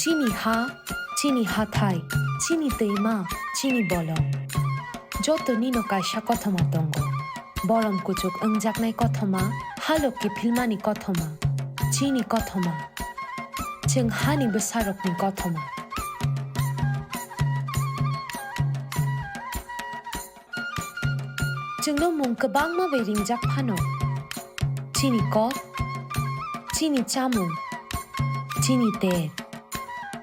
চিনি হা চিনি হাথাই চিনি তৈমা চিনি বলম যত নিনো কাইসা কথমা দঙ্গ বরম কুচুক ওংজাকনাই কথমা হালকि फिल्मानि কথমা চিনি কথমা जों हानि बोसारकनि কথমা जोंनो मुं गोबां माबै रिंजाक फानो चिनि कप चिनि चामुं चिनि ते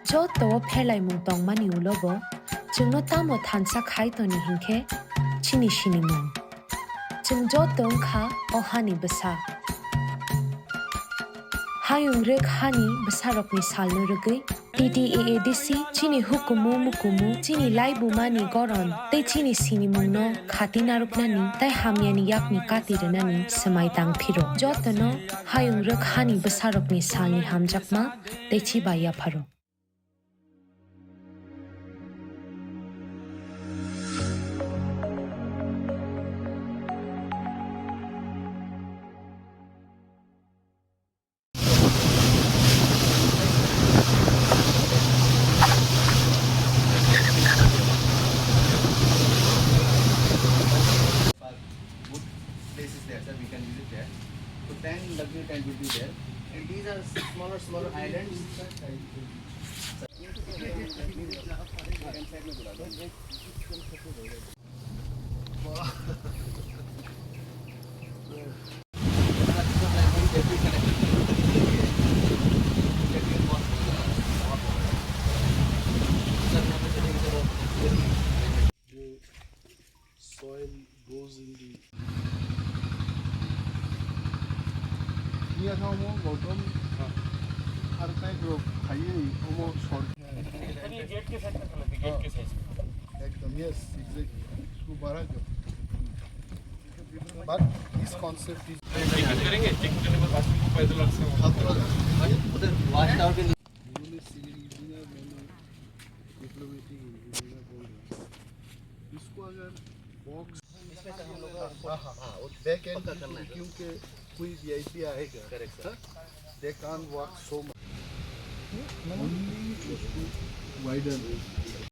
जत' फेलाय मुं दंमानि उलबो जोंनो तामो थानसा खायतनि हिंखे चिनि सिनि मुं जों जत' ओंखा अहानि बोसा हायुं रोग हानि बोसारकनि सालनो रोगै TTAADC chini hukumu mukumu chini laibu mani goron te chini sini mungno khati naruknani tai hamyani yakni katirenani semai tang phiro jotano hayung rok hani besarokni salni hamjakma te chibaya pharo places there, sir. We can visit there. So 10 luxury tent will be there, and these are smaller islands. The soil goes in the নিয়ে থামো গৌতম আর তাই খাইয়ে ওমো short একদম yes exactly इसको बढ़ा दो but this concept is उन्होंने civil engineer मैंने डिप्लोमेटिक इंजीनियर बोल रहे इसको अगर बॉक्स बैक एंड क्योंकि कोई वीआईपी आएगा they can't work so much only wider